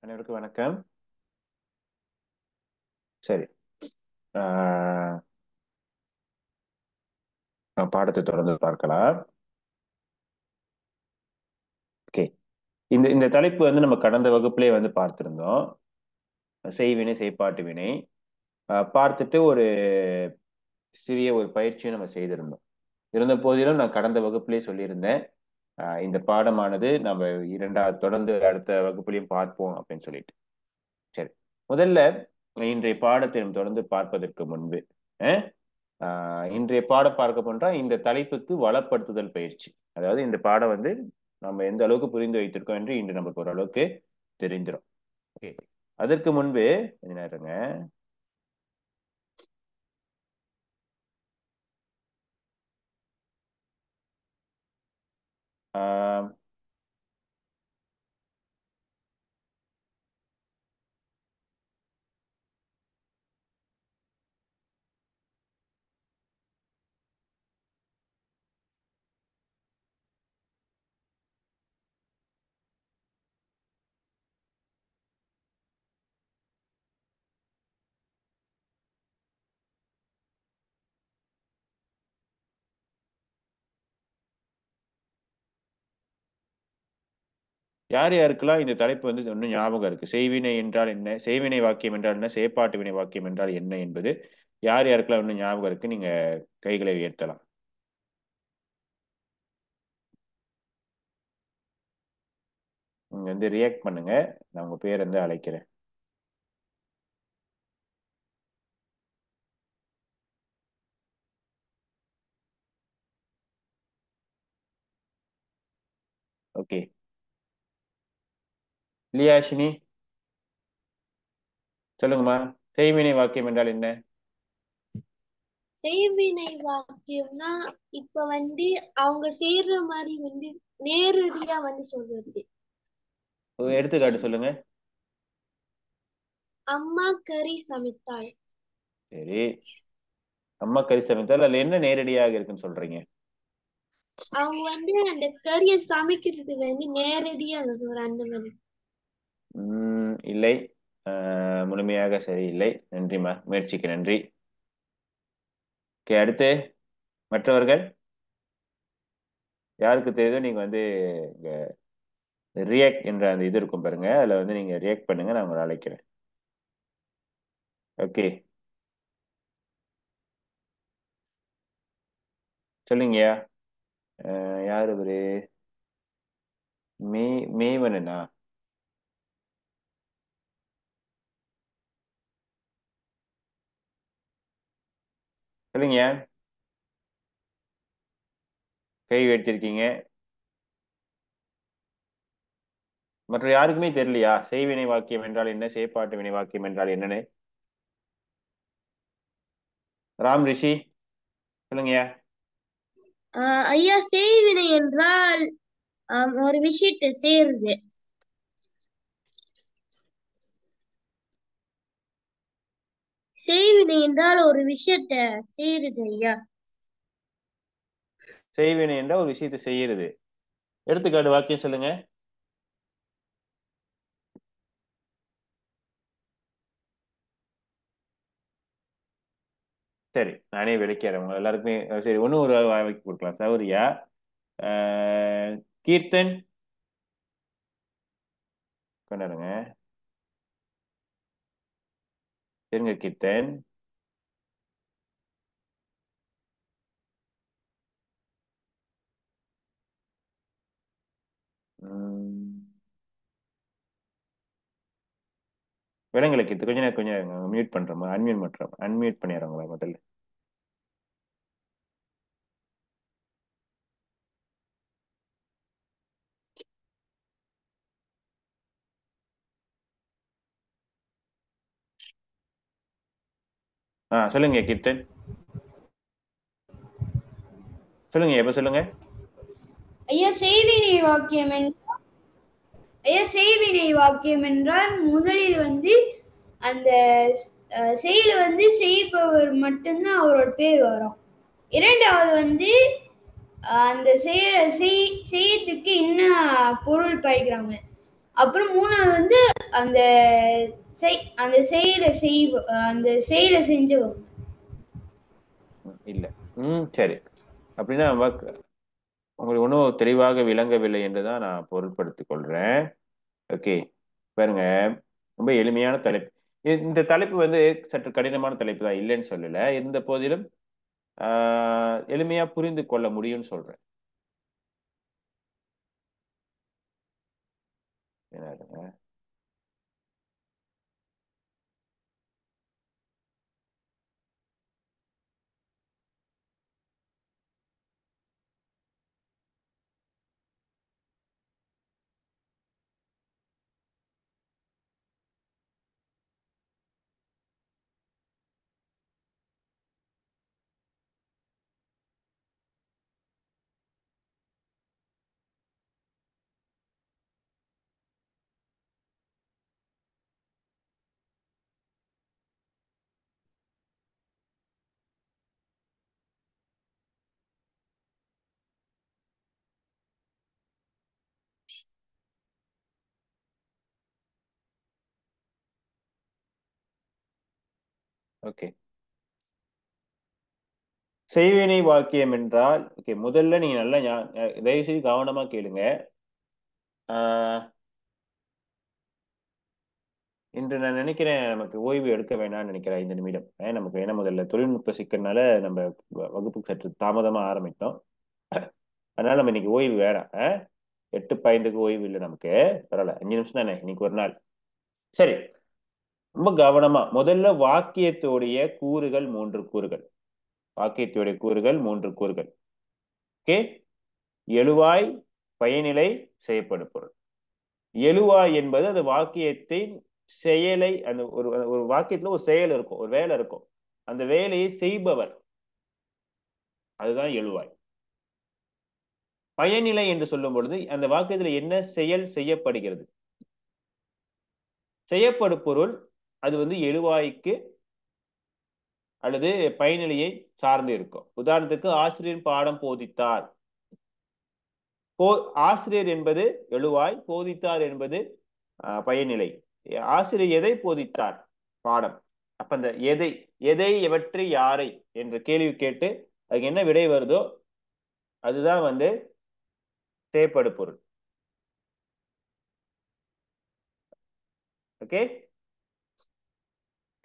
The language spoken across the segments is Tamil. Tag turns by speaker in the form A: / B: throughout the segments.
A: அனைவருக்கும் வணக்கம். சரி, ஆஹ் பாடத்தை தொடர்ந்து பார்க்கலாம். ஓகே, இந்த இந்த தலைப்பு நம்ம கடந்த வகுப்பிலே பார்த்திருந்தோம். செய்வினை செய்பாட்டு வினை பார்த்துட்டு ஒரு சிறிய ஒரு பயிற்சியை நம்ம செய்திருந்தோம். இருந்த போதிலும் நான் கடந்த வகுப்பிலே சொல்லியிருந்தேன், இந்த பாடமானது நம்ம இரண்டாவது தொடர்ந்து அடுத்த வகுப்புலையும் பார்ப்போம் அப்படின்னு சொல்லிட்டு. சரி, முதல்ல இன்றைய பாடத்தை நம்ம தொடர்ந்து பார்ப்பதற்கு முன்பு இன்றைய பாடம் பார்க்க போன்றா இந்த தலைப்புக்கு வளப்படுத்துதல் பயிற்சி. அதாவது இந்த பாடம் நம்ம எந்த அளவுக்கு புரிந்து வைத்திருக்கோம் என்று இன்று நமக்கு ஓரளவுக்கு தெரிஞ்சிடும். ஓகே, அதற்கு முன்பு கொஞ்ச நேரங்க. ஆஹ் யார் யாருக்கெல்லாம் இந்த தலைப்பு இன்னும் ஞாபகம் இருக்கு? செய்வினை என்றால் என்ன, செய்வினை வாக்கியம் என்றால் என்ன, செயற்பாட்டு வினை வாக்கியம் என்றால் என்ன என்பது யார் யாருக்கெல்லாம் இன்னும் ஞாபகம் இருக்கு? நீங்க கைகளை உயர்த்தலாம். நீங்க ரியாக்ட் பண்ணுங்க. நான் உங்க பேர் அழைக்கிறேன். ஓகே, லியாஷினி சொல்லுங்கம்மா. செய்வினை வாக்கியம் என்றால் என்ன?
B: செய்வினை வாக்கியம்னா இப்ப அவங்க செய்யற மாதிரி நேரடியா சொல்றது.
A: எடுத்துக்காட்டு சொல்லுங்க.
B: அம்மா கறி சமைத்தாள்.
A: சரி, அம்மா கறி சமைத்தால் அதுல என்ன நேரடியாக இருக்குன்னு சொல்றீங்க?
B: அவங்க அந்த கறியை சமைக்கிறது நேரடியா அந்த மாதிரி.
A: இல்லை, முழுமையாக சரியில்லை. நன்றிம்மா, முயற்சிக்கு நன்றி. ஓகே, அடுத்து மற்றவர்கள் யாருக்கு தெரியுதோ நீங்க ரியாக்ட் என்ற அந்த இது இருக்கும் பாருங்க, அதுல நீங்க ரியாக்ட் பண்ணுங்க, நான் உங்களை அழைக்கிறேன். ஓகே, சொல்லுங்கய்யா. யாரு இவரு? மே மேவனனா? சொல்லுங்கய்யா. கை வைத்திருக்கீங்க. மற்ற யாருக்குமே தெரியலையா செய்வினை வாக்கியம் என்றால் என்ன, செயற்பாட்டு வினை வாக்கியம் என்றால் என்னன்னு? ராம் ரிஷி சொல்லுங்கய்யா.
B: ஐயா, செய்வினை என்றால் ஒரு விஷயத்தை செய்யறது. செய்வினை என்றால் ஒரு விஷயத்தை செய்யறது ஐயா.
A: செய்வினை என்றால் ஒரு விஷயத்தை செய்யறது. எடுத்துக்காட்டு வாக்கியம் சொல்லுங்க. சரி, நானே விளக்கிறேன் உங்க எல்லாருக்குமே. சரி, ஒன்னும் ஒரு வாய்க்கு கொடுக்கலாம். சௌரியா, கீர்த்தன் கொண்டாடுங்க. சரிங்க கீர்த்தன். விலங்குல கீர்த்து கொஞ்ச நேரம் கொஞ்சம் மியூட் பண்றோமா, அன்மியூட் பண்ணிடுறோங்களா முதல்ல? சொல்லுங்க கீர்த்தன். சொல்லுங்க, எப்ப சொல்லுங்க.
C: ஐயா, செய்வினை வாக்கியம் என்றால் முதலில் அந்த செயல் செய்பவர் மட்டும்தான் அவரோட பேர் வரும். இரண்டாவது அந்த செயலை செய்யறதுக்கு என்ன பொருள் பாய்க்கிறாங்க. அப்புறம் மூணாவது அந்த அந்த அந்த செயலை செஞ்சவங்க.
A: இல்ல. சரி. அப்படின்னா உங்களுக்கு ஒன்றும் தெளிவாக விளங்கவில்லை என்றுதான் நான் பொருட்படுத்திக் கொள்றேன். ஓகே, பாருங்க, ரொம்ப எளிமையான தலைப்பு. இந்த தலைப்பு வந்து சற்று கடினமான தலைப்பு தான், இல்லைன்னு சொல்லல. இருந்த போதிலும் எளிமையா புரிந்து கொள்ள முடியும்னு சொல்றேன். என்ன? ஓகே, செய்வினை வாக்கியம் என்றால், ஓகே, முதல்ல நீங்க நல்லா தயவு செய்து கவனமா கேளுங்க. ஆஹ் இன்று நான் நினைக்கிறேன் நமக்கு ஓய்வு எடுக்க வேணாம்னு நினைக்கிறேன் 5 நிமிடம். நமக்கு ஏன்னா முதல்ல தொழில்நுட்ப சிக்கல்னால நம்ம வகுப்பு சற்று தாமதமா ஆரம்பித்தோம். அதனால நம்ம இன்னைக்கு ஓய்வு வேணாம். 8:15 ஓய்வு இல்லை நமக்கு. பரவாயில்ல, 5 நிமிஷம் தானே இன்னைக்கு ஒரு நாள். சரி, ரொம்ப கவனமா முதல்ல வாக்கியத்துடைய கூறுகள் 3 கூறுகள். வாக்கியத்துடைய கூறுகள் 3 கூறுகள். ஓகே, எழுவாய், பயனிலை, செய்யப்படும் பொருள். எழுவாய் என்பது அந்த வாக்கியத்தின் செயலை, அந்த ஒரு ஒரு வாக்கியத்துல ஒரு செயல் இருக்கும், ஒரு வேலை இருக்கும், அந்த வேலையை செய்பவர், அதுதான் எழுவாய். பயனிலை என்று சொல்லும் பொழுது அந்த வாக்கியத்துல என்ன செயல் செய்யப்படுகிறது, செய்யப்படும் பொருள், அது வந்து எழுவாய்க்கு அல்லது பயனிலையை சார்ந்து இருக்கும். உதாரணத்துக்கு ஆசிரியர் பாடம் போதித்தார். ஆசிரியர் என்பது எழுவாய், போதித்தார் என்பது பயனிலை. ஆசிரியர் எதை போதித்தார்? பாடம். அப்ப அந்த எதை, எதை, எவற்றை, யாரை என்ற கேள்வி கேட்டு அதுக்கு என்ன விடை வருதோ அதுதான் வந்து செய்யப்படு பொருள். ஓகே,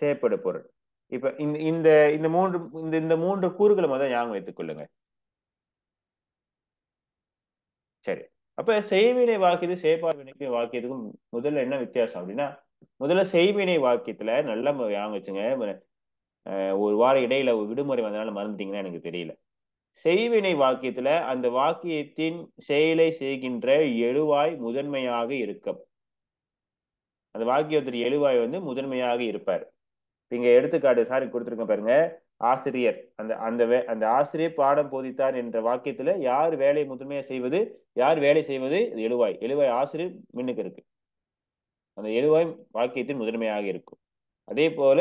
A: செய்யப்படு பொருள். இப்ப இந்த இந்த இந்த மூன்று இந்த 3 கூறுகளை முதல் ஞாபகம் வைத்துக் கொள்ளுங்க. சரி, அப்ப செய்வினை வாக்கியது செயற்பாடு வினைக்கு வாக்கியத்துக்கும் முதல்ல என்ன வித்தியாசம் அப்படின்னா, முதல்ல செய்வினை வாக்கியத்துல நல்லா ஞாபகம் வச்சுங்க. ஒரு வார இடையில ஒரு விடுமுறை வந்தனால மறந்துட்டீங்கன்னா எனக்கு தெரியல. செய்வினை வாக்கியத்துல அந்த வாக்கியத்தின் செயலை செய்கின்ற எழுவாய் முதன்மையாக இருக்கும். அந்த வாக்கியத்தின் எழுவாய் வந்து முதன்மையாக இருப்பார். இங்க எடுத்துக்காட்டு சாரி கொடுத்துருக்க பாருங்க. ஆசிரியர், அந்த அந்த அந்த ஆசிரியர் பாடம் போதித்தார் என்ற வாக்கியத்துல யார் வேலை முதன்மையா செய்வது, யார் வேலை செய்வது? எழுவாய். எழுவாய் ஆசிரியர் மின்னுக்கு இருக்கு. அந்த எழுவாய் வாக்கியத்தின் முதன்மையாக இருக்கும். அதே போல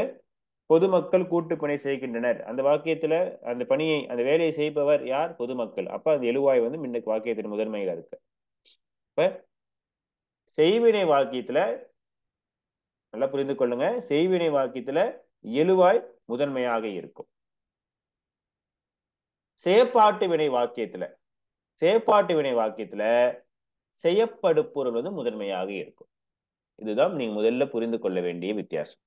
A: பொதுமக்கள் கூட்டுப்பணி செய்கின்றனர், அந்த வாக்கியத்துல அந்த பணியை, அந்த வேலையை செய்பவர் யார்? பொதுமக்கள். அப்ப அந்த எழுவாய் வந்து மின்னுக்கு வாக்கியத்தின் முதன்மையில இருக்கு. இப்ப செய்வினை வாக்கியத்துல நல்லா புரிந்து கொள்ளுங்க, செய்வினை வாக்கியத்துல எழுவாய் முதன்மையாக இருக்கும். செயற்பாட்டு வினை வாக்கியத்துல, செயற்பாட்டு வினை வாக்கியத்துல செய்யப்படு பொருள் வந்து முதன்மையாக இருக்கும். இதுதான் நீங்க முதல்ல புரிந்து கொள்ள வேண்டிய வித்தியாசம்.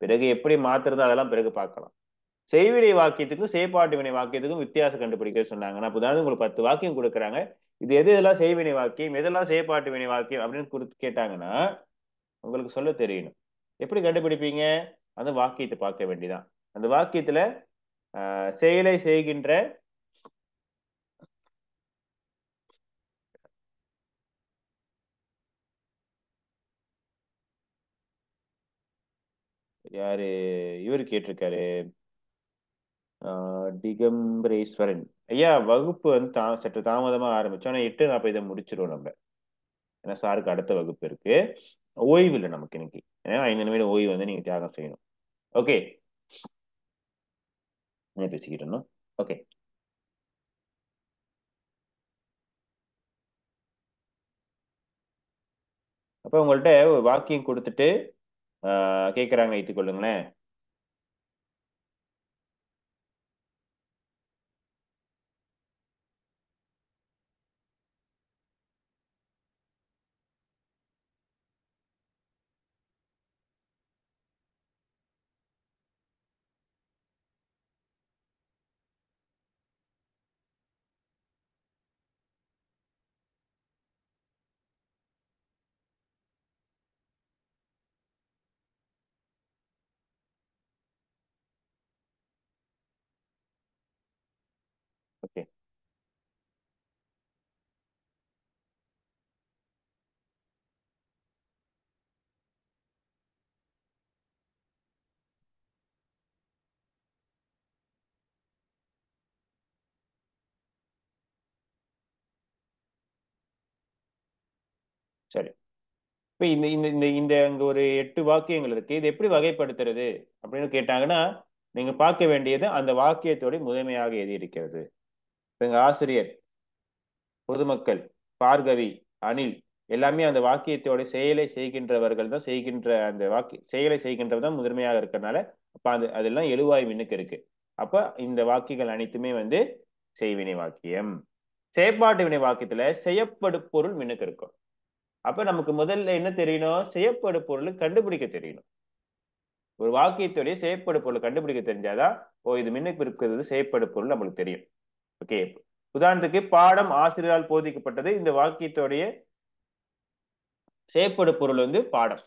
A: பிறகு எப்படி மாத்துறது அதெல்லாம் பிறகு பார்க்கலாம். செய்வினை வாக்கியத்துக்கும் செயற்பாட்டு வினை வாக்கியத்துக்கும் வித்தியாசம் கண்டுபிடிக்க சொன்னாங்கன்னா, உதாரணம் உங்களுக்கு 10 வாக்கியம் கொடுக்குறாங்க, இது எது எதெல்லாம் செய்வினை வாக்கியம், எதெல்லாம் செயற்பாட்டு வினை வாக்கியம் அப்படின்னு கேட்டாங்கன்னா உங்களுக்கு சொல்ல தெரியணும். எப்படி கண்டுபிடிப்பீங்க? அந்த வாக்கியத்தை பார்க்க வேண்டியதான். அந்த வாக்கியத்துல செயலை செய்கின்ற யாரு இவர் கேட்டிருக்காரு, டிகம்பரேஸ்வரன் ஐயா. வகுப்பு வந்து சற்று தாமதமா ஆரம்பிச்சோம், ஆனா 8:40 முடிச்சிருவோம் நம்ம. ஏன்னா சாருக்கு அடுத்த வகுப்பு இருக்கு. ஓய்வு இல்லை நமக்கு இன்னைக்கு. 5 நிமிடம் ஓய்வு வந்து நீங்க தியாகம் செய்யணும். ஓகே, பேசிக்கிட்டு இருந்தோம். ஓகே, அப்ப உங்கள்ட்ட ஒரு வாக்கியம் கொடுத்துட்டு கேட்கறாங்க வைத்துக் கொள்ளுங்களேன். ஓகே. சரி. இப்ப இந்த இந்த இந்த இந்த அங்க ஒரு 8 வாக்கியங்கள் இருக்கு. இது எப்படி வகைப்படுத்துறது அப்படின்னு கேட்டாங்கன்னா, நீங்க பார்க்க வேண்டியது அந்த வாக்கியத்தோட முதன்மையாக எது இருக்கிறது. இப்ப எங்க ஆசிரியர், பொதுமக்கள், பார்கவி, அணில் எல்லாமே அந்த வாக்கியத்தோட செயலை செய்கின்றவர்கள் தான், செய்கின்ற அந்த செயலை செய்கின்றவர் தான் முதன்மையாக இருக்கிறதுனால அப்ப அதெல்லாம் எழுவாய் மின்னுக்கு இருக்கு. அப்ப இந்த வாக்கியங்கள் அனைத்துமே வந்து செய்வினை வாக்கியம். செயற்பாட்டு வினை வாக்கியத்துல செய்யப்படு பொருள் மின்னுக்கு இருக்கும். அப்ப நமக்கு முதல்ல என்ன தெரியணும்? செய்யப்படு பொருள் கண்டுபிடிக்க தெரியணும். ஒரு வாக்கியத்துடைய செய்யப்படு பொருள் கண்டுபிடிக்க தெரிஞ்சாதான், ஓ இது மின்னுக்கு இருக்கிறது செய்யப்படு பொருள் நம்மளுக்கு தெரியும். ஓகே. உதாரணத்துக்கு பாடம் ஆசிரியரால் போதிக்கப்பட்டது. இந்த வாக்கியத்துடைய செய்யப்படு பொருள் வந்து பாடம்.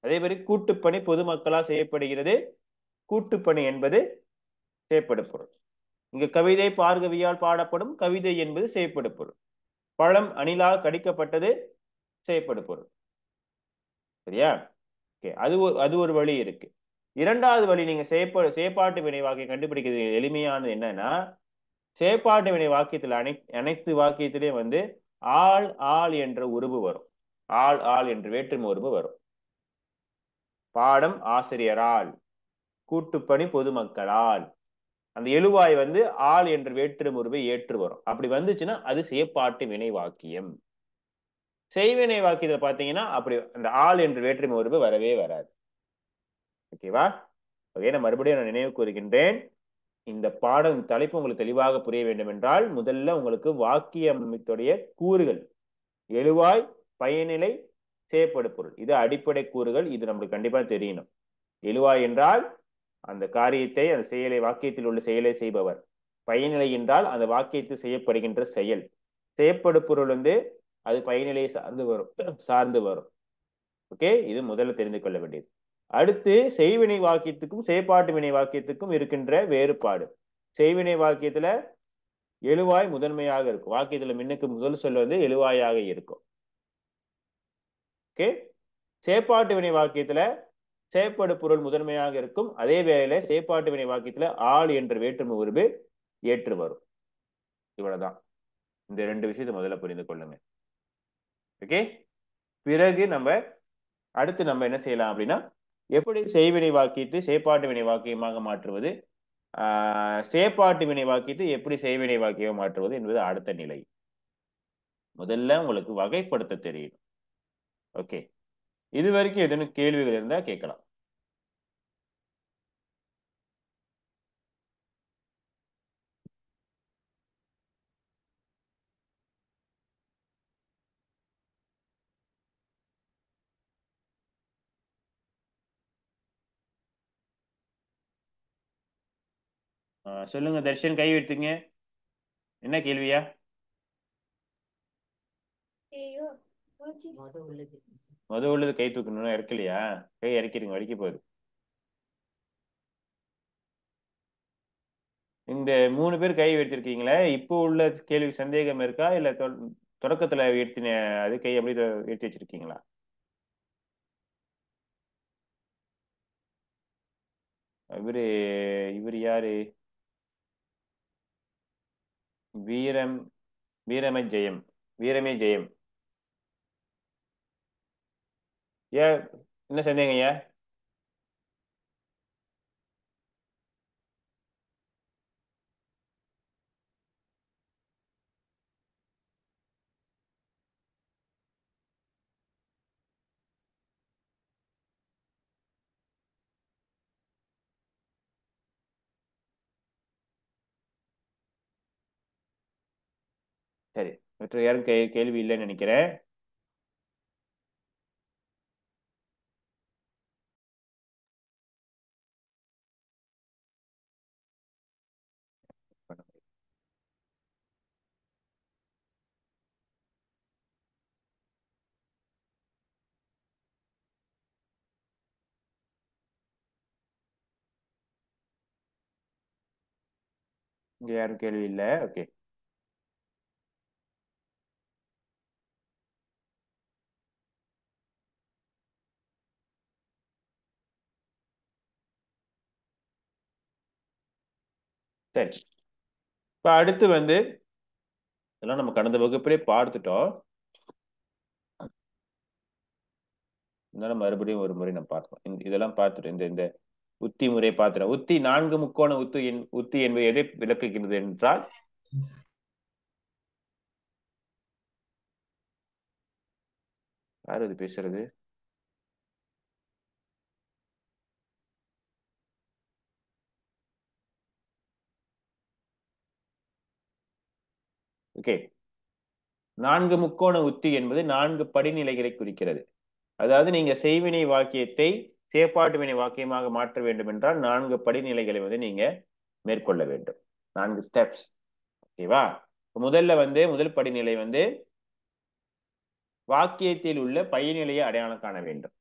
A: அதே மாதிரி கூட்டுப்பணி பொதுமக்களால் செய்யப்படுகிறது. கூட்டுப்பணி என்பது செய்யப்படு பொருள். இங்க கவிதை பார்கவியால் பாடப்படும் கவிதை என்பது செய்யப்படு பொருள். பழம் அணிலால் கடிக்கப்பட்டது செய்யப்படு பொருள். சரியா? ஓகே. அது ஒரு வழி இருக்கு. இரண்டாவது வழி நீங்க செயற்பாட்டு வினை வாக்கியம் கண்டுபிடிக்கிறது எளிமையானது என்னன்னா, செயற்பாட்டு வினை வாக்கியத்துல அனைத்து வாக்கியத்திலையும் வந்து ஆள் ஆள் என்ற உருவு வரும். ஆள் ஆள் என்ற வேற்றுமை உருவு வரும். பாடம் ஆசிரியரால், கூட்டுப்பணி பொதுமக்களால், அந்த எழுவாய் வந்து ஆள் என்ற வேற்றுமை உருவை ஏற்று வரும். அப்படி வந்துச்சுன்னா அது செயற்பாட்டு வினை வாக்கியம். செய்வினை வாக்கியத்துல பாத்தீங்கன்னா அப்படி அந்த ஆள் என்ற வேற்றுமை உருவு வரவே வராது. ஓகேவா? நான் மறுபடியும் நினைவு கூறுகின்றேன். இந்த பாடம் தலைப்பு உங்களுக்கு தெளிவாக புரிய வேண்டும் என்றால் முதல்ல உங்களுக்கு வாக்கிய அமைப்புடைய கூறுகள், எழுவாய், பயனிலை, செய்யப்படு பொருள், இது அடிப்படை கூறுகள். இது நம்மளுக்கு கண்டிப்பா தெரியணும். எழுவாய் என்றால் அந்த காரியத்தை, அந்த செயலை, வாக்கியத்தில் உள்ள செயலை செய்பவர். பயனிலை என்றால் அந்த வாக்கியத்தில் செய்யப்படுகின்ற செயல். செய்யப்படு பொருள் வந்து அது பயனிலையை சார்ந்து வரும். ஓகே. இது முதல்ல தெரிந்து கொள்ள வேண்டியது. அடுத்து செய்வினை வாக்கியத்துக்கும் செயற்பாட்டு வினை வாக்கியத்துக்கும் இருக்கின்ற வேறுபாடு. செய்வினை வாக்கியத்துல எழுவாய் முதன்மையாக இருக்கும். வாக்கியத்துல முன்னுக்கு முதல் சொல் வந்து எழுவாயாக இருக்கும். ஓகே. செயற்பாட்டு வினை வாக்கியத்துல செயற்படு பொருள் முதன்மையாக இருக்கும். அதே வேளையில செயற்பாட்டு வினை வாக்கியத்துல ஆள் என்ற வேற்றுமை உருவு ஏற்று வரும். இவ்வளவுதான். இந்த 2 விஷயத்தை முதல்ல புரிந்து கொள்ளுங்க. ஓகே. பிறகு அடுத்து நம்ம என்ன செய்யலாம் அப்படின்னா, எப்படி செய்வினை வாக்கியத்தை செயற்பாட்டு வினை வாக்கியமாக மாற்றுவது, செயற்பாட்டு வினை வாக்கியத்தை எப்படி செய்வினை வாக்கியம் மாற்றுவது என்பது அடுத்த நிலை. முதல்ல உங்களுக்கு வகைப்படுத்த தெரியும். ஓகே. இது வரைக்கும் எதுவும் கேள்விகள் இருந்தா கேட்கலாம். சொல்லுங்க தர்ஷன், கை வைத்துங்க. என்ன கேள்வியா? முத உள்ளது கை தூக்கணும். இறக்கலையா? கை இறக்கிடுங்க, வலிக்க போகுது. இந்த 3 பேர் கை வச்சிருக்கீங்களே, இப்போ உள்ள கேள்வி சந்தேகம் இருக்கா இல்ல தொடக்கத்துல உயர்த்தின அது கை அப்படி உயர்த்தி வச்சிருக்கீங்களா? இவரு இவர் யாரு? வீரம் வீரம ஜெயம், வீரமே ஜெயம். ஏன், என்ன சந்தேகம் ஐயா? சரி, மற்ற யாரும் கேள்வி இல்லைன்னு நினைக்கிறேன். இங்க யாரும் கேள்வி இல்லை. ஓகே, சரி. இப்ப அடுத்து வந்து இதெல்லாம் நம்ம கடந்த வகுப்பிலே பார்த்துட்டோம். இருந்தாலும் மறுபடியும் ஒரு முறை நம்ம பார்த்தோம். இதெல்லாம் பார்த்துட்டோம். இந்த இந்த உத்தி முறை பார்த்துட்டோம். உத்தி 4 முக்கோண உத்தி என்பது எதை விளக்குகிறது என்றால், யார் இது பேசுறது? ஓகே, 4 முக்கோண உத்தி என்பது 4 படிநிலைகளை குறிக்கிறது. அதாவது நீங்க செய்வினை வாக்கியத்தை செயற்பாட்டு வினை வாக்கியமாக மாற்ற வேண்டும் என்றால் 4 படிநிலைகளை வந்து நீங்க மேற்கொள்ள வேண்டும். 4 ஸ்டெப்ஸ். ஓகேவா? முதல்ல வந்து முதல் படிநிலை வந்து வாக்கியத்தில் உள்ள பயனிலையை அடையாளம் காண வேண்டும்.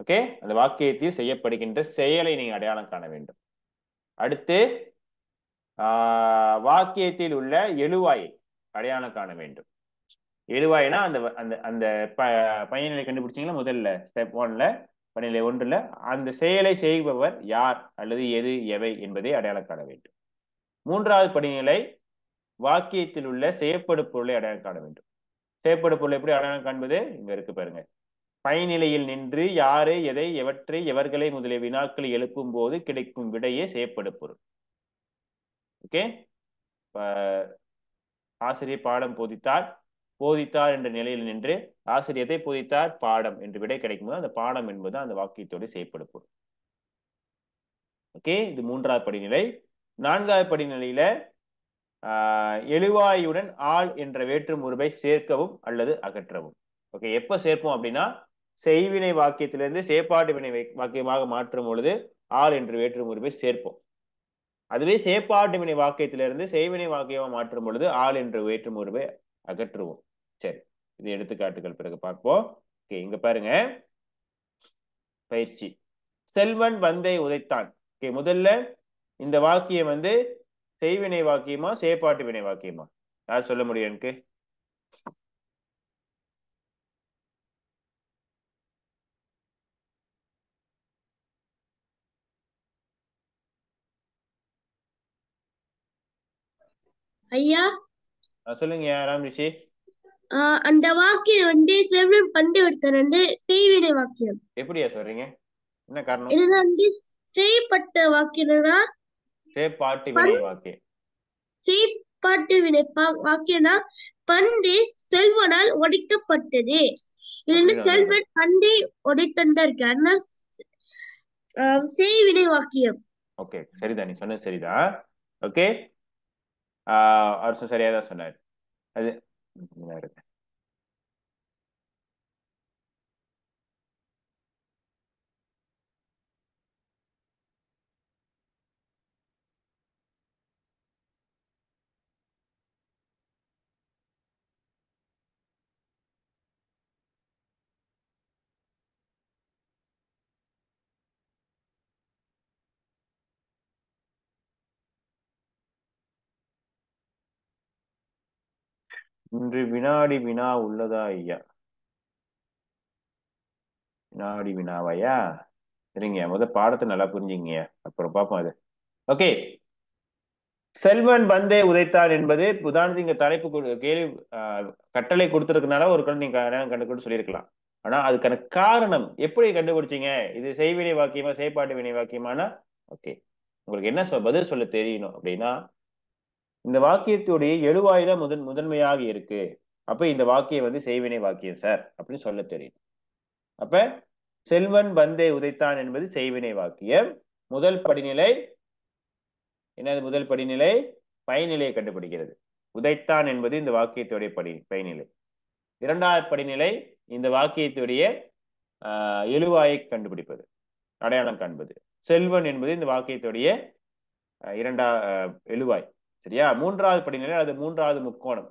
A: ஓகே, அந்த வாக்கியத்தில் செய்யப்படுகின்ற செயலை நீங்க அடையாளம் காண வேண்டும். அடுத்து வாக்கியத்தில் உள்ள எழுவாயை அடையாளம் காண வேண்டும். எழுவாயினா அந்த அந்த அந்த பயனிலை கண்டுபிடிச்சீங்களா? முதல்ல ஸ்டெப் 1ல படிநிலை 1ல அந்த செயலை செய்பவர் யார் அல்லது எது எவை என்பதை அடையாளம் காண வேண்டும். 3வது படிநிலை வாக்கியத்தில் உள்ள செய்யப்படும் பொருளை அடையாளம் காண வேண்டும். செய்யப்படும் பொருளை எப்படி அடையாளம் காண்பது? இங்க இருக்கு பாருங்க. பயனிலையில் நின்று யாரு எதை எவற்றை எவர்களை முதலிய வினாக்களை எழுப்பும் போது கிடைக்கும் விடையே செய்யப்படும் பொருள். ஓகே, ஆசிரியர் பாடம் போதித்தார் என்ற நிலையில் நின்று ஆசிரியத்தை போதித்தார் பாடம் என்று விடை கிடைக்கும் போது அந்த பாடம் என்பது அந்த வாக்கியத்தோடு செய்யப்படும் பொருள். ஓகே, இது 3வது படிநிலை. 4வது படிநிலையில எழுவாயுடன் ஆள் என்ற வேற்றும் உருவை சேர்க்கவும் அல்லது அகற்றவும். ஓகே, எப்ப சேர்ப்போம் அப்படின்னா செய்வினை வாக்கியத்திலிருந்து செயற்பாட்டு வினை வாக்கியமாக மாற்றும் பொழுது ஆள் என்று வேற்றும் உருவை சேர்ப்போம். அதுவே செயற்பாட்டு வினை வாக்கியத்திலிருந்து செய்வினை வாக்கியமாக மாற்றும் பொழுது ஆள் என்று வேற்றும் உருவை அகற்றுவோம். சரி, இது எடுத்துக்காட்டுகள் பிறகு பார்ப்போம். ஓகே, இங்க பாருங்க பயிற்சி. செல்வன் பந்தை உதைத்தான். ஓகே, முதல்ல இந்த வாக்கியம் வந்து செய்வினை வாக்கியமா செயற்பாட்டு வினை வாக்கியமா? யார் சொல்ல முடியும் எனக்கு?
B: ஐயா,
A: சொல்லுங்க யாராம் ரிஷி.
B: அந்த வாக்கியம் வந்து செல்வன் பந்து உதைத்தான் செய்வினை வாக்கியம்.
A: எப்படியா சொல்றீங்க? என்ன காரணம்?
B: இது வந்து செய்யப்பட்ட வாக்கியம்னா
A: செயற்பாட்டு வினை வாக்கியம்.
B: செய்யப்பாட்டு வினை வாக்கியம்னா பந்து செல்வனால் உடைக்கப்பட்டது. இது வந்து செல்வன் பந்தை உடைத்தண்டா இருக்கு. அதனால செய்வினை வாக்கியம்.
A: ஓகே, சரிதான், நீ சொன்னது சரிதான். ஓகே, அவர் சரியாதான் சொன்னார். அது இன்று வினாடி வினா உள்ளதா ஐயா? வினாடி வினாவையா? சரிங்க, முதல் பாடத்தை நல்லா புரிஞ்சுங்க, அப்புறம் பார்ப்போம் அது. ஓகே, செல்வன் பந்தை உதைத்தான் என்பது உதாரணத்துக்கு இங்க தலைப்பு கேள்வி கட்டளை கொடுத்திருக்கனால ஒரு நீங்க கண்டுபிடிச்சு சொல்லியிருக்கலாம். ஆனா அதுக்கான காரணம் எப்படி கண்டுபிடிச்சீங்க? இது செய்வினை வாக்கியமா செயற்பாட்டு வினை வாக்கியமானா ஓகே, உங்களுக்கு என்ன பதில் சொல்ல தெரியணும் அப்படின்னா இந்த வாக்கியத்துடைய எழுவாய் தான் முதன்மையாக இருக்கு. அப்ப இந்த வாக்கியம் வந்து செய்வினை வாக்கியம் சார் அப்படின்னு சொல்ல தெரியும். அப்ப செல்வன் பந்தை உதைத்தான் என்பது செய்வினை வாக்கியம். முதல் படிநிலை என்னது? முதல் படிநிலை பயனிலையை கண்டுபிடிக்கிறது. உதைத்தான் என்பது இந்த வாக்கியத்துடைய படிநிலை. இரண்டாவது படிநிலை இந்த வாக்கியத்துடைய எழுவாயை கண்டுபிடிப்பது, அடையாளம் காண்பது. செல்வன் என்பது இந்த வாக்கியத்துடைய எழுவாய். சரியா? மூன்றாவது படிநிலை, அது மூன்றாவது முக்கோணம்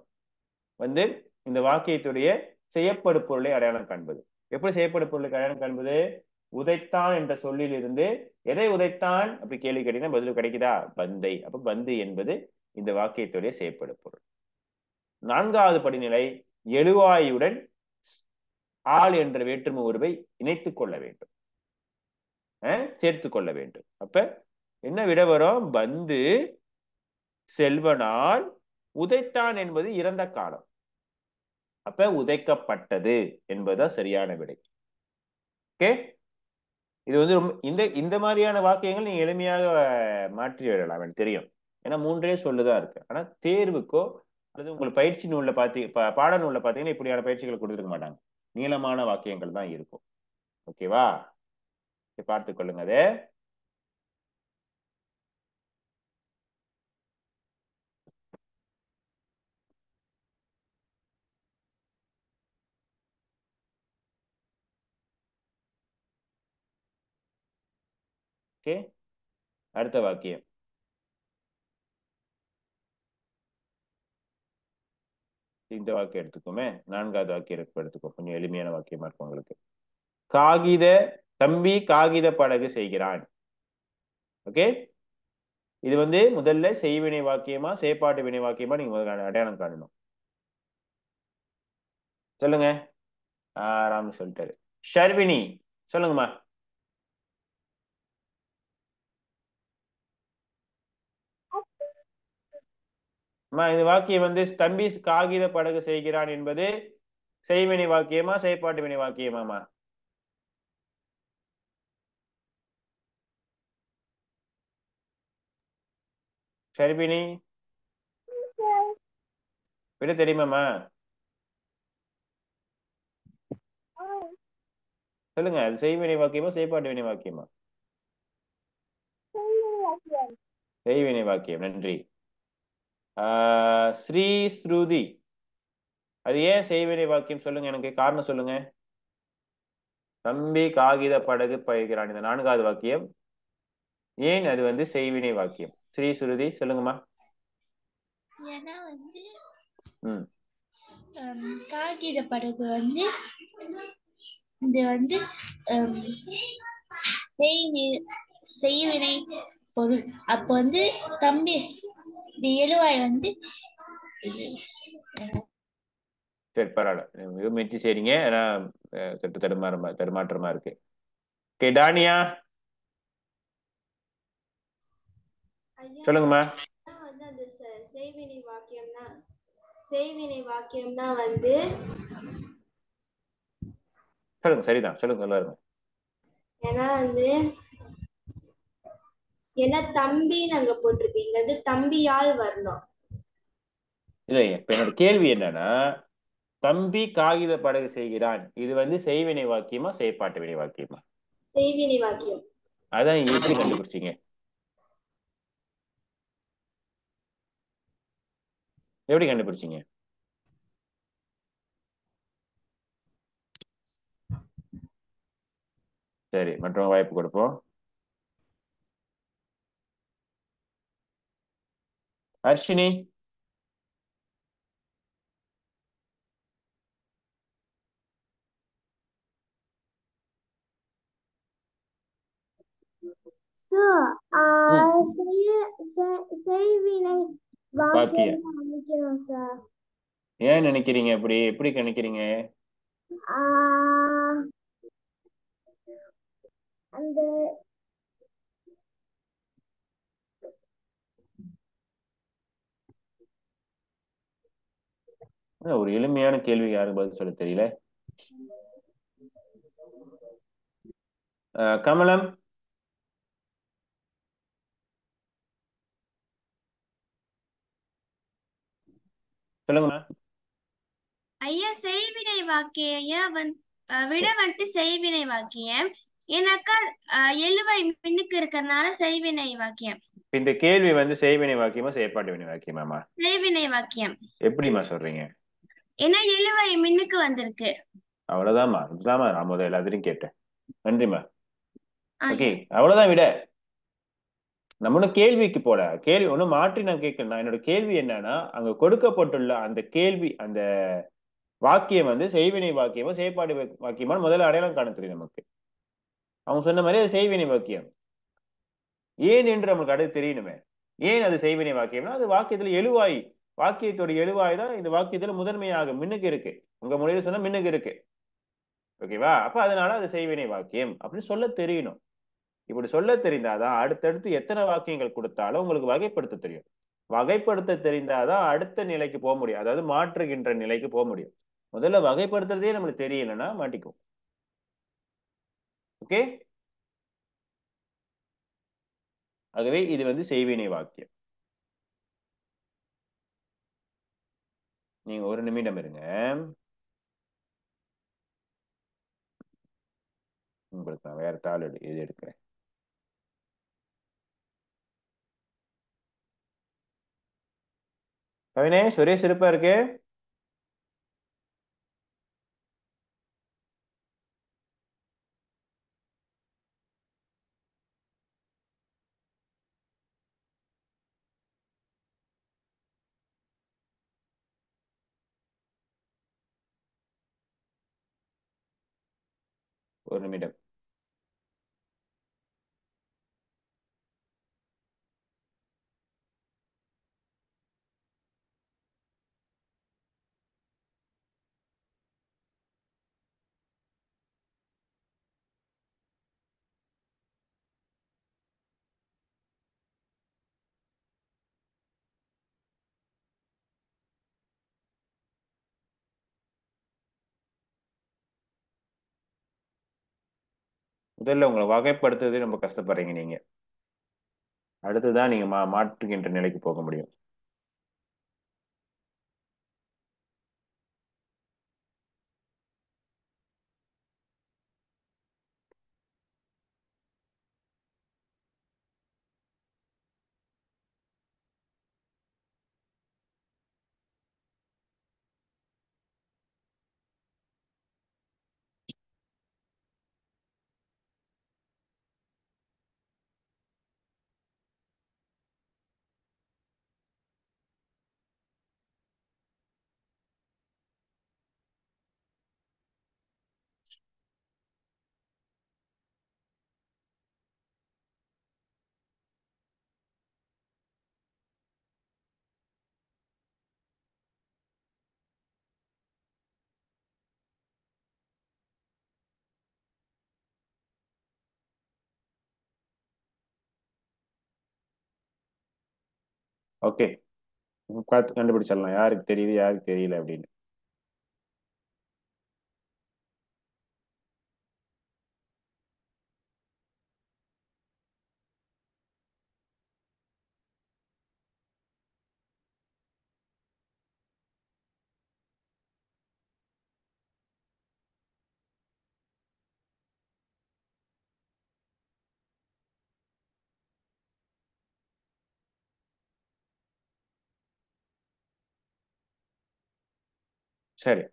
A: வந்து இந்த வாக்கியத்துடைய செய்யப்படு பொருளை அடையாளம் காண்பது. எப்படி செய்யப்படு பொருளுக்கு அடையாளம் காண்பது? உதைத்தான் என்ற சொல்லில் இருந்து எதை உதைத்தான் அப்படி கேள்வி கேட்டீங்கன்னா பதில் கிடைக்குதா? பந்தை. அப்ப பந்து என்பது இந்த வாக்கியத்துடைய செய்யப்படு பொருள். நான்காவது படிநிலை எழுவாயுடன் ஆள் என்ற வேற்றுமை உருவை இணைத்துக் கொள்ள வேண்டும், சேர்த்து கொள்ள வேண்டும். அப்ப என்ன விட வரும்? பந்து செல்வனால் உதைத்தான் என்பது இறந்த காலம். அப்ப உதைக்கப்பட்டது என்பதுதான் சரியான விடை. ஓகே, இது வந்து ரொம்ப இந்த மாதிரியான வாக்கியங்கள் நீங்க எளிமையாக மாற்றி விடலாம், எனக்கு தெரியும். ஏன்னா மூன்றே சொல்லுதான் இருக்கு. ஆனா தேர்வுக்கோ அல்லது உங்களுக்கு பயிற்சி நூல்ல பாட நூல்ல பாத்தீங்கன்னா இப்படியான பயிற்சிகள் கொடுத்துருக்க மாட்டாங்க. நீளமான வாக்கியங்கள் தான் இருக்கும். ஓகேவா? பார்த்து கொள்ளுங்க அதே. ஓகே, அடுத்த வாக்கியம். இந்த வாக்கியம் எடுத்துக்கோமே, நான்காவது வாக்கியம் எடுத்துக்கோ, கொஞ்சம் எளிமையான வாக்கியமா இருக்கும் உங்களுக்கு. தம்பி காகித படகு செய்கிறான். ஓகே, இது வந்து முதல்ல செய்வினை வாக்கியமா செயற்பாட்டு வினை வாக்கியமா நீங்க அடையாளம் காணணும். சொல்லுங்க. ஆறாம் சொல்லிட்டாரு. ஷர்வினி சொல்லுங்கம்மா. இந்த வாக்கியம் வந்து தம்பி காகித படகு செய்கிறான் என்பது செய்வினை வாக்கியமா செயற்பாட்டு வினை வாக்கியமாமா? ஷர்வினி விட தெரியுமாமா? சொல்லுங்க, அது செய்வினை வாக்கியமா செயற்பாட்டு வினை வாக்கியமா? செய்வினை வாக்கியம். நன்றி. ஸ்ரீ ஸ்ருதி, அது ஏன் செய்வினை வாக்கியம்? சொல்லுங்க, எனக்கு காரணம் சொல்லுங்க. தம்பி காகித படகு பயிகிறான், இந்த நான்காவது வாக்கியம் ஏன் அது வந்து செய்வினை வாக்கியம்? ஸ்ரீ ஸ்ருதி சொல்லுங்கம்மா.
B: ஏன்னா வந்து
C: காகித படகு வந்து இது வந்து செய்வினை பொருள். அப்ப வந்து தம்பி இந்த எழுவாய் வந்து
A: சரி, பரவாயில்ல, முயற்சி செய்றீங்க. ஆனா தடுமாற்றமா இருக்கு. ஓகே, டானியா சொல்லுங்கம்மா.
D: வந்து அந்த செய்வினை வாக்கியம்னா வந்து
A: சொல்லுங்க. சரிதான், சொல்லுங்க. எல்லாருமே
D: ஏன்னா தம்பின்னு அங்க போட்டிருக்கீங்க, அது தம்பியால் வரணும்.
A: இல்லை, இப்ப என்னோட கேள்வி என்னன்னா, தம்பி காகித படகு செய்கிறான், இது வந்து செய்வினை வாக்கியமா செயற்பாட்டு வினை வாக்கியமா?
D: செய்வினை வாக்கியம்.
A: அதான் எப்படி கண்டுபிடிச்சீங்க? எப்படி கண்டுபிடிச்சீங்க? சரி, மற்றவங்க வாய்ப்பு கொடுப்போம். அர்ஷினி
B: செய்வினை வாக்கியம் நினைக்கிறோம் சார்.
A: ஏன் நினைக்கிறீங்க? எப்படி நினைக்கிறீங்க?
B: அந்த
A: ஒரு எளிமையான கேள்வி, யாருக்கு பதில் சொல்ல தெரியல. கமலம் சொல்லுங்கம்மா.
E: ஐயா, செய்வினை வாக்கியம் விட வந்துட்டு செய்வினை வாக்கியம். ஏன்னாக்கா எழுவாய் மின்னுக்கு இருக்கிறதுனால செய்வினை வாக்கியம்.
A: இந்த கேள்வி வந்து செய்வினை வாக்கியமா செயற்பாட்டு வினை வாக்கியமாமா?
E: செய்வினை வாக்கியம்.
A: எப்படிம்மா சொல்றீங்க?
E: ஏன்னா எழுவாய் மின்னுக்கு வந்திருக்கு.
A: அவ்வளவுதாம்மா. இதுதாம்மா நான் முதல்ல எல்லாத்தையும் கேட்டேன். நன்றிம்மா. ஓகே,
E: ஐயா.
A: அவ்வளவுதான் விட. நம்ம ஒன்னும் கேள்விக்கு போல. கேள்வி ஒன்னும் மாற்றி நான் கேட்கல. என்னோட கேள்வி என்னன்னா, அங்க கொடுக்கப்பட்டுள்ள அந்த கேள்வி, அந்த வாக்கியம் வந்து செய்வினை வாக்கியமா செயற்பாடு வாக்கியமா முதல்ல அடையாளம் காண தெரியும் நமக்கு. அவங்க சொன்ன மாதிரி அது செய்வினை வாக்கியம். ஏன் என்று நமக்கு அடுத்து தெரியணுமே. ஏன் அது செய்வினை வாக்கியம்னா, அது வாக்கியத்துல எழுவாய், வாக்கியத்தோட எழுவாய் தான் இந்த வாக்கியத்துல முதன்மையாக மின்னுக்கு இருக்கு. உங்க மொழியில சொன்னா மின்னுக்கு இருக்கு. ஓகேவா? அப்ப அதனால அது செய்வினை வாக்கியம் அப்படின்னு சொல்ல தெரியணும். இப்படி சொல்ல தெரிந்தாதான் அடுத்தடுத்து எத்தனை வாக்கியங்கள் கொடுத்தாலும் உங்களுக்கு வகைப்படுத்த தெரியும். வகைப்படுத்த தெரிந்தாதான் அடுத்த நிலைக்கு போக முடியும். அதாவது மாற்றுகின்ற நிலைக்கு போக முடியும். முதல்ல வகைப்படுத்துறதே நம்மளுக்கு தெரியலன்னா மாட்டிக்கும். ஓகே, ஆகவே இது வந்து செய்வினை வாக்கியம். நீங்க ஒரு நிமிடம் இருங்க, உங்களுக்கு நான் வேற தாள் இது எடுக்கிறேன். கவினேஷ் ஒரே சிறப்பா இருக்கு. ஒரு நிமிடம். முதல்ல உங்களை வகைப்படுத்துறதே ரொம்ப கஷ்டப்படுறீங்க நீங்க. அடுத்துதான் நீங்க மாற்றுகின்ற நிலைக்கு போக முடியும். ஓகே, பார்த்து கண்டுபிடிச்சிடலாம் யாருக்கு தெரியுது யாருக்கு தெரியல அப்படின்னு. சரி,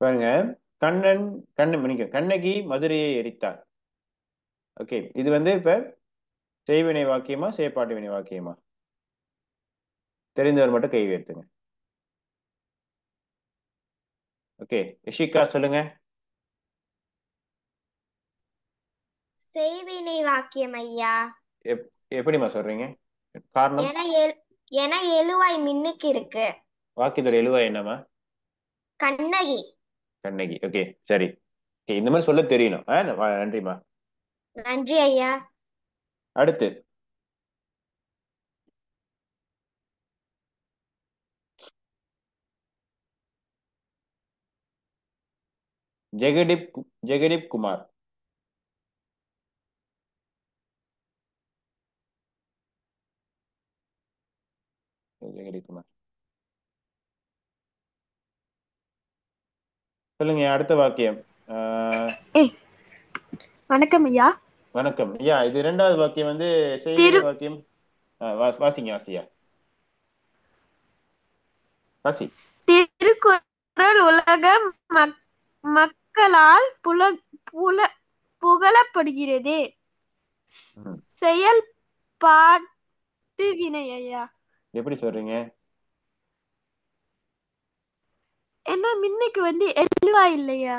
A: பாருங்க. கண்ணன் மன்னிக்க, கண்ணகி மதுரையை எரித்தார். ஓகே, இது வந்து இப்ப செய்வினை வாக்கியமா செயற்பாட்டு வினை வாக்கியமா? தெரிந்தவர் மட்டும் கை உயர்த்துங்க. ஓகே, யஷிகா சொல்லுங்க.
F: செய்வினை வாக்கியம் ஐயா.
A: எப்படிமா சொல்றீங்க? காரணம்?
F: என எழுவாய் மின்னுக்கு இருக்கு.
A: வாக்கியத்தோட எழுவாய் என்னமா?
F: கண்ணகி.
A: கண்ணகி. ஓகே, சரி. இந்த மாதிரி சொல்ல தெரியணும். நன்றிமா.
F: நன்றி ஐயா.
A: அடுத்து ஜெகடிப் ஜெகடிப் குமார். ஜெகடிப் குமார் சொல்லுங்க அடுத்த வாக்கியம்.
G: வணக்கம் ஐயா.
A: வணக்கம் ஐயா. இது இரண்டாவது வாக்கியம் வந்து செய்வினை வாக்கியம். வாசிங்க வாசியா வாசி.
G: திருக்குறள் உலக மக்களால் புகழப்படுகிறது. செயல்பாட்டு வினை ஐயா.
A: எப்படி சொல்றீங்க?
G: என்ன மின்னுக்கு வந்து எழுவாய் இல்லையா?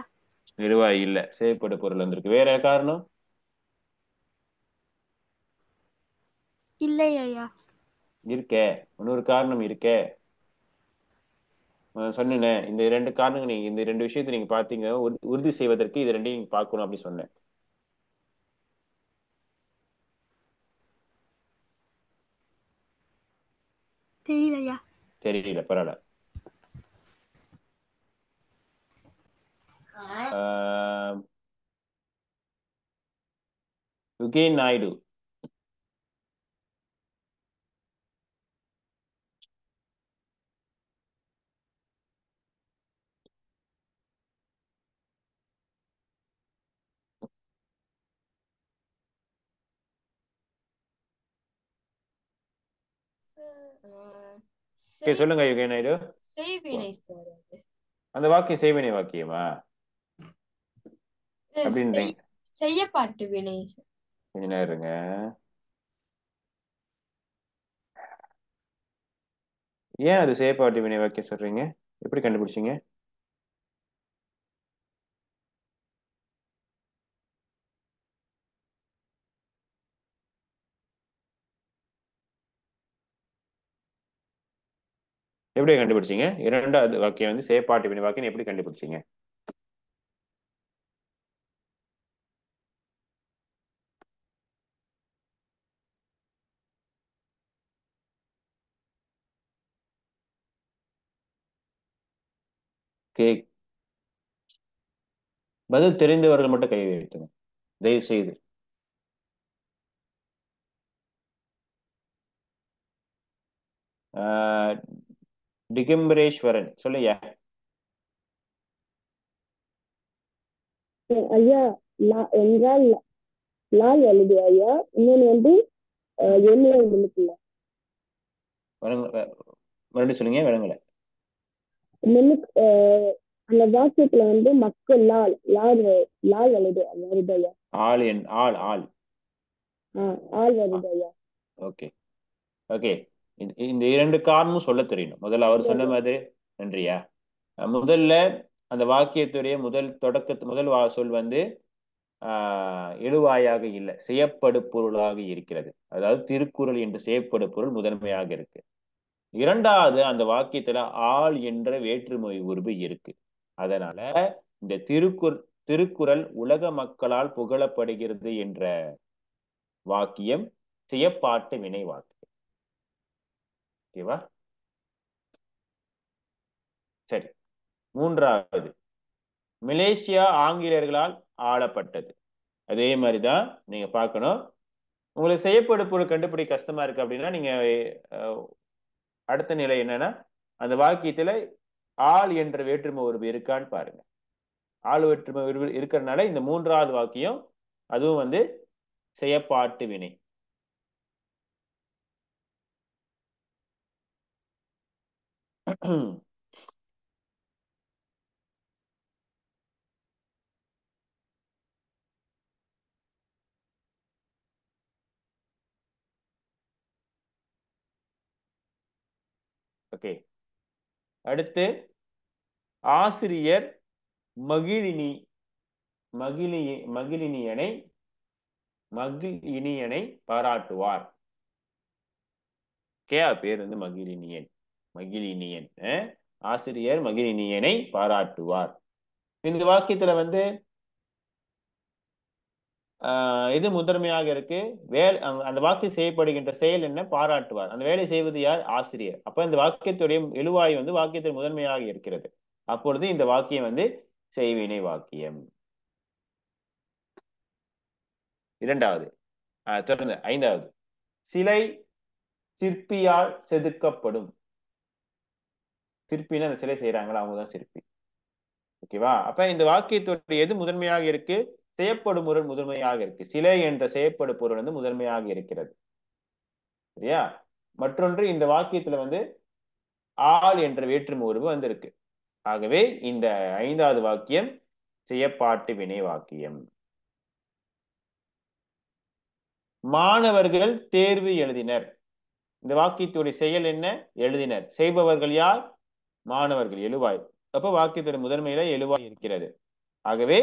A: எழுவாய் இல்ல, செய்யப்படு பொருள் வந்திருக்கு. வேற காரணம்
G: இல்லை ஐயா.
A: இருக்கே, இன்னொரு காரணம் இருக்கே. சொன்னேன் இந்த இரண்டு காரணங்கள், நீங்க இந்த ரெண்டு விஷயத்தை நீங்க பாத்தீங்க, உறுதி செய்வதற்கு இது ரெண்டையும் நீங்க பார்க்கணும் அப்படி சொன்னேன்.
G: தெரியலையா?
A: தெரியல, பரவாயில்ல. யுகேன் நாயுடு. சொல்லுங்க யுகேன் நாயுடு.
E: செய்வினை.
A: அந்த வாக்கியம் செய்வினை வாக்கியமா அப்படின்றீங்க?
E: செய்யப்பாட்டு வினை.
A: கொஞ்ச நேரம் இருங்க. ஏன் அது செய்யப்பாட்டு வினை வாக்கியம் சொல்றீங்க? எப்படி கண்டுபிடிச்சீங்க? எப்படி கண்டுபிடிச்சீங்க? இரண்டாவது வாக்கியம் வந்து செயற்பாட்டு வினை வாக்கியம் எப்படி கண்டுபிடிச்சீங்க? பதில் தெரிந்தவர்கள் மட்டும் கை வைத்துங்க தயவு செய்து. டிகம்பரேஸ்வரன் சொல்லுங்க.
H: ஐயா என்றால் லால் எழுது ஐயா. இன்னொன்னு வந்து
A: மறுபடியும் சொல்லுங்க. விளங்கல.
H: அந்த வாக்கியத்துல வந்து மக்கள் லால் லால் லால் எழுது வருது ஐயா.
A: ஆள் என் ஆள் ஆள்
H: ஆள் வருது ஐயா.
A: Okay okay. இந்த இரண்டு காரணமும் சொல்ல தெரியணும். முதல்ல அவர் சொன்ன மாதிரி. நன்றியா. முதல்ல அந்த வாக்கியத்துடைய முதல் சொல் வந்து எழுவாயாக இல்லை, செய்யப்படு பொருளாக இருக்கிறது. அதாவது திருக்குறள் என்று செய்யப்படு பொருள் முதன்மையாக இருக்கு. இரண்டாவது, அந்த வாக்கியத்துல ஆள் என்ற வேற்றுமொழி உருவு இருக்கு. அதனால இந்த திருக்குறள் உலக மக்களால் புகழப்படுகிறது என்ற வாக்கியம் செய்யப்பாட்டு வினை வாக்கியம். ஓகேவா? சரி. மூன்றாவது, மலேசியா ஆங்கிலேயர்களால் ஆளப்பட்டது. அதே மாதிரிதான் நீங்க பார்க்கணும். உங்களுக்கு செய்யப்படு பொருள் கண்டுபிடி கஷ்டமா இருக்கு அப்படின்னா நீங்க அடுத்த நிலை என்னன்னா, அந்த வாக்கியத்துல ஆள் என்ற வேற்றுமை உருவு இருக்கான்னு பாருங்க. ஆள் வேற்றுமை உருவு இருக்கிறதுனால இந்த மூன்றாவது வாக்கியம் அதுவும் வந்து செய்யப்பாட்டு வினை. ஓகே. அடுத்து, ஆசிரியர் மகிழினியனை பாராட்டுவார். பேர் வந்து மகிழினியன். ஆசிரியர் மகிழினியனை பாராட்டுவார். இந்த வாக்கியத்துல வந்து இது முதன்மையாக இருக்கு. அந்த வாக்கியம் செய்யப்படுகின்ற செயல் என்ன? பாராட்டுவார். அந்த வேலை செய்வது யார்? ஆசிரியர். அப்ப இந்த வாக்கியத்துடைய எழுவாய் வந்து வாக்கியத்தில் முதன்மையாக இருக்கிறது. அப்பொழுது இந்த வாக்கியம் வந்து செய்வினை வாக்கியம். இரண்டாவது தொடர்ந்து 5வது, சிலை சிற்பியால் செதுக்கப்படும். சிற்பின்னு அந்த சிலை செய்யறாங்களா, அவங்கதான் சிற்பி. ஓகேவா? அப்ப இந்த வாக்கியத்தோட எது முதன்மையாக இருக்கு? செய்யப்படும் பொருள் முதன்மையாக இருக்கு. சிலை என்ற செய்யப்படும் பொருள் வந்து முதன்மையாக இருக்கிறது. சரியா? மற்றொன்று, இந்த வாக்கியத்துல வந்து ஆள் என்ற வேற்றுமை உருவு வந்திருக்கு. ஆகவே இந்த 5வது வாக்கியம் செய்யப்பாட்டு வினை வாக்கியம். மாணவர்கள் தேர்வு எழுதினர். இந்த வாக்கியத்துடைய செயல் என்ன? எழுதினர். செய்பவர்கள் யார்? மாணவர்கள், எழுவாய். அப்ப வாக்கியத்துடைய முதன்மையில எழுவாய் இருக்கிறது. ஆகவே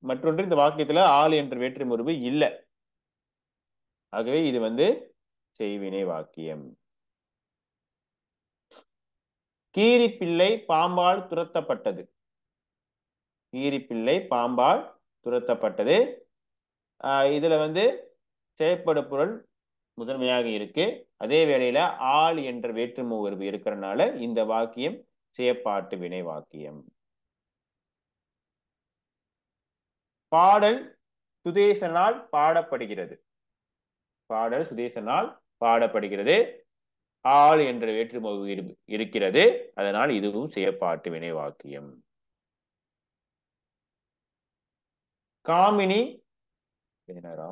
A: மற்றொன்று, இந்த வாக்கியத்துல ஆள் என்ற வேற்றுமை உருவு இல்லை. ஆகவே இது வந்து செய்வினை வாக்கியம். கீரிப்பிள்ளை பாம்பால் துரத்தப்பட்டது. கீரிப்பிள்ளை பாம்பால் துரத்தப்பட்டது. இதுல வந்து செய்யப்படும் பொருள் முதன்மையாக இருக்கு. அதே வேளையில ஆள் என்ற வேற்றுமை உருவு இருக்கிறதுனால இந்த வாக்கியம் செய்யப்பாட்டு வினை வாக்கியம். பாடல் சுதேசனால் பாடப்படுகிறது. பாடல் சுதேசனால் பாடப்படுகிறது. ஆள் என்ற வேற்றுமை இருக்கிறது. அதனால் இதுவும் செய்யப்பாட்டு வினை வாக்கியம். காமினி என்னரா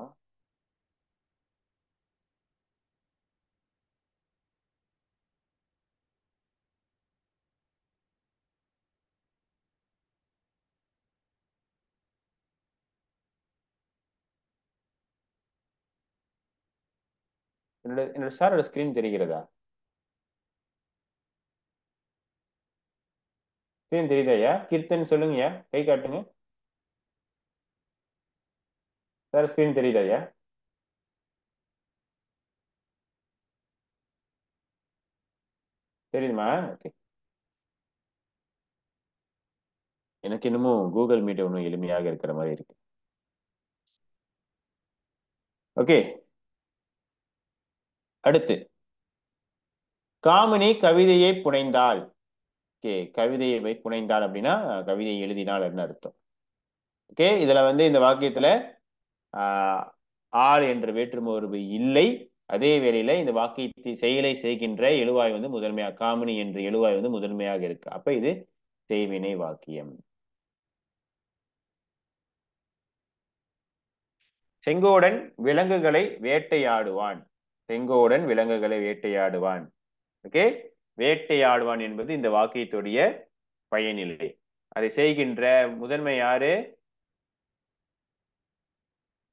A: என்னோட சாரோட ஸ்கிரீன் தெரிகிறதா? ஸ்கிரீன் தெரியுதாயா? கீர்த்தன் சொல்லுங்கய்யா, கை காட்டுங்க. சார் ஸ்கிரீன் தெரியுதாயா? தெரியுமா? ஓகே. எனக்கு இன்னமும் கூகுள் மீட் ஒன்றும் எளிமையாக இருக்கிற மாதிரி இருக்கு. ஓகே, அடுத்து காமினி கவிதையை புனைந்தாள். ஓகே, கவிதையை புனைந்தாள் அப்படின்னா கவிதையை எழுதினாள் என்ன அர்த்தம்? ஓகே, இதுல வந்து இந்த வாக்கியத்துல ஆள் என்ற வேற்றுமை உருவு இல்லை. அதே வேளையில இந்த வாக்கியத்தை செயலை செய்கின்ற எழுவாய் வந்து முதன்மையாக, காமினி என்ற எழுவாய் வந்து முதன்மையாக இருக்கு. அப்ப இது செய்வினை வாக்கியம். செங்கோடன் விலங்குகளை வேட்டையாடுவான். செங்கோடன் விலங்குகளை வேட்டையாடுவான். ஓகே, வேட்டையாடுவான் என்பது இந்த வாக்கியத்துடைய பயனில்லை. அதை செய்கின்ற முதன்மை யாரு?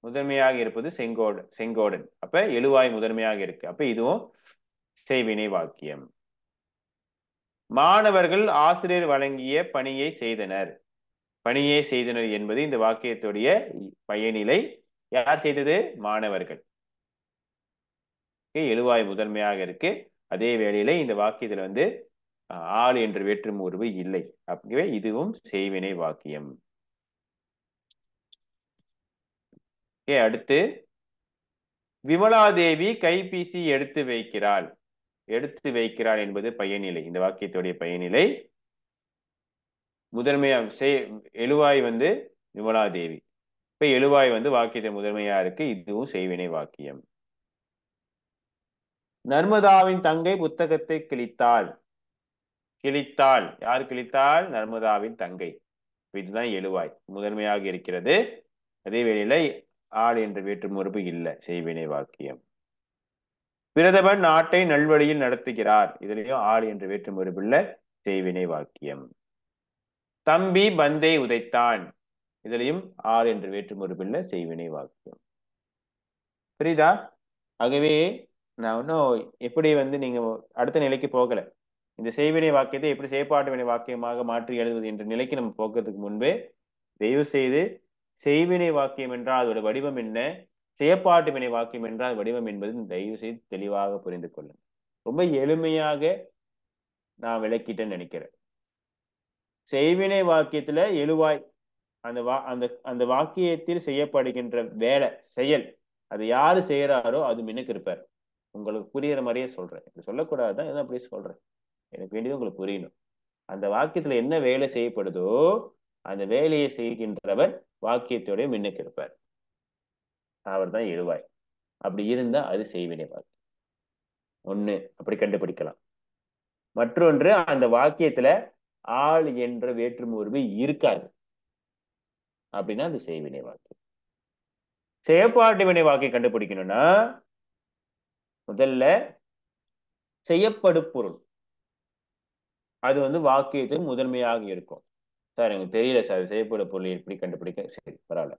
A: முதன்மையாக இருப்பது செங்கோடன். செங்கோடன். அப்ப எழுவாய் முதன்மையாக இருக்கு. அப்ப இதுவும் செய்வினை வாக்கியம். மாணவர்கள் ஆசிரியர் வழங்கிய பணியை செய்தனர். பணியை செய்தனர் என்பது இந்த வாக்கியத்துடைய பயனிலை. யார் செய்தது? மாணவர்கள். எழுவாய் முதன்மையாக இருக்கு. அதே வேளையில இந்த வாக்கியத்துல வந்து ஆள் என்ற வேற்றுமை உருவு இல்லை. அப்பவே இதுவும் செய்வினை வாக்கியம். அடுத்து, விமலாதேவி கைபேசி எடுத்து வைக்கிறாள். எடுத்து வைக்கிறாள் என்பது பயனிலை. இந்த வாக்கியத்துடைய பயனிலை. முதன்மையாக எழுவாய் வந்து விமலாதேவி. இப்ப எழுவாய் வந்து வாக்கியத்தை முதன்மையா இருக்கு. இதுவும் செய்வினை வாக்கியம். நர்மதாவின் தங்கை புத்தகத்தை கிழித்தாள். கிழித்தாள், யார் கிழித்தாள்? நர்மதாவின் தங்கை. இதுதான் எழுவாய் முதன்மையாக இருக்கிறது. அதே வேளையில ஆள் என்ற வேற்றுமை உருவு இல்லை. செய்வினை வாக்கியம். பிரதமர் நாட்டை நல்வழியில் நடத்துகிறார். இதுலயும் ஆள் என்ற வேற்றுமை உருவு இல்லை. செய்வினை வாக்கியம். தம்பி பந்தை உதைத்தான். இதுலயும் ஆள் என்ற வேற்றுமை உருவு இல்லை. செய்வினை வாக்கியம். புரியுதா? ஆகவே நான் இன்னும் எப்படி வந்து நீங்க அடுத்த நிலைக்கு போகல. இந்த செய்வினை வாக்கியத்தை எப்படி செயற்பாட்டு வினை வாக்கியமாக மாற்றி எழுதுவது என்ற நிலைக்கு நம்ம போகிறதுக்கு முன்பே தயவு செய்து செய்வினை வாக்கியம் என்றால் அதோட வடிவம் என்ன, செயற்பாட்டு வினை வாக்கியம் என்றால் வடிவம் என்பது தயவு செய்து தெளிவாக புரிந்து கொள்ளுங்க. ரொம்ப எளிமையாக நான் விளக்கிட்டேன்னு நினைக்கிறேன். செய்வினை வாக்கியத்துல எழுவாய் அந்த வாக்கியத்தில் செய்யப்படுகின்ற வேலை செயல் அது யாரு செய்யறாரோ அது மின்னுக்கு இருப்பார். உங்களுக்கு புரியுற மாதிரியே சொல்றேன். இது சொல்லக்கூடாதுதான், என்ன அப்படி சொல்றேன். எனக்கு வேண்டியது உங்களுக்கு புரியணும். அந்த வாக்கியத்துல என்ன வேலை செய்யப்படுதோ அந்த வேலையை செய்கின்றவர் வாக்கியத்தோட முன்னுக்கு இருப்பார். அவர் தான் எழுவாய். அப்படி இருந்தா அது செய்வினை வாக்கியம். ஒண்ணு அப்படி கண்டுபிடிக்கலாம். மற்றொன்று, அந்த வாக்கியத்துல ஆள் என்ற வேற்றுமை உருவு இருக்காது அப்படின்னா அது செய்வினை வாக்கியம். செயற்பாட்டு வினை வாக்கியம் கண்டுபிடிக்கணும்னா முதல்ல செய்யப்படு பொருள் அது வந்து வாக்கியத்தில் முதன்மையாக இருக்கும். சார் எனக்கு தெரியல சார் செய்யப்படு பொருள் எப்படி கண்டுபிடிக்க. சரி, பரவாயில்ல.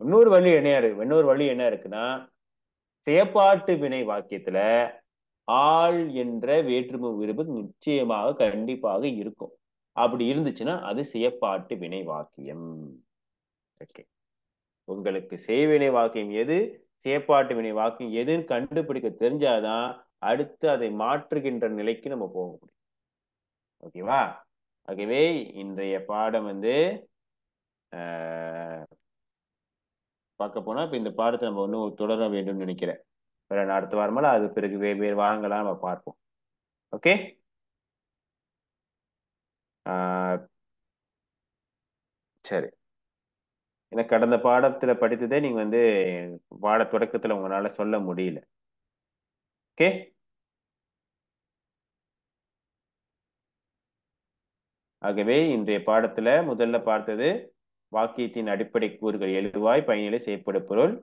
A: இன்னொரு வழி என்ன இருக்குன்னா, செயற்பாட்டு வினை வாக்கியத்துல ஆள் என்ற வேற்றுமை உருவு நிச்சயமாக கண்டிப்பாக இருக்கும். அப்படி இருந்துச்சுன்னா அது செயற்பாட்டு வினை வாக்கியம். ஓகே, உங்களுக்கு செய்வினை வாக்கியம் எது, செயற்பாட்டு வினை வாக்கியம் எதுன்னு கண்டுபிடிக்க தெரிஞ்சாதான் அடுத்து அதை மாற்றுகின்ற நிலைக்கு நம்ம போக முடியும். ஓகேவா? ஆகவே இன்றைய பாடம் வந்து பார்க்க போனா இப்ப இந்த பாடத்தை நம்ம இன்னும் தொடர வேண்டும் நினைக்கிறேன். அடுத்த வாரமெல்லாம் அது பிறகு வேறு வாரங்களா நம்ம பார்ப்போம். ஓகே, சரி. எனக்கு கடந்த பாடத்துல படித்ததே நீங்க வந்து பாட தொடக்கத்துல உங்களால சொல்ல முடியல. ஓகே, ஆகவே இன்றைய பாடத்துல முதல்ல பார்த்தது வாக்கியத்தின் அடிப்படை கூறுகள் எழுவாய், பயனிலை, செய்யப்படு பொருள்.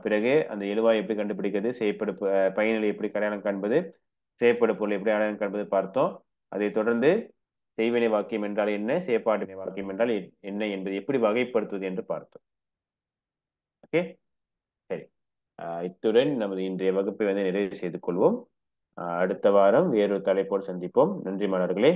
A: பிறகு அந்த எழுவாய் எப்படி கண்டுபிடிக்கிறது, செய்யப்படு பயனிலை எப்படி அடையாளம் காண்பது, செய்யப்படு பொருள் எப்படி அடையாளம் காண்பது பார்த்தோம். அதை தொடர்ந்து செய்வினை வாக்கியம் என்றால் என்ன, செயற்பாட்டு வாக்கியம் என்றால் என்ன என்பதை எப்படி வகைப்படுத்துவது என்று பார்த்தோம். ஓகே, சரி. இத்துடன் நமது இன்றைய வகுப்பை வந்து நிறைவு செய்து கொள்வோம். அடுத்த வாரம் வேறொரு தலைப்போடு சந்திப்போம். நன்றி மாணவர்களே.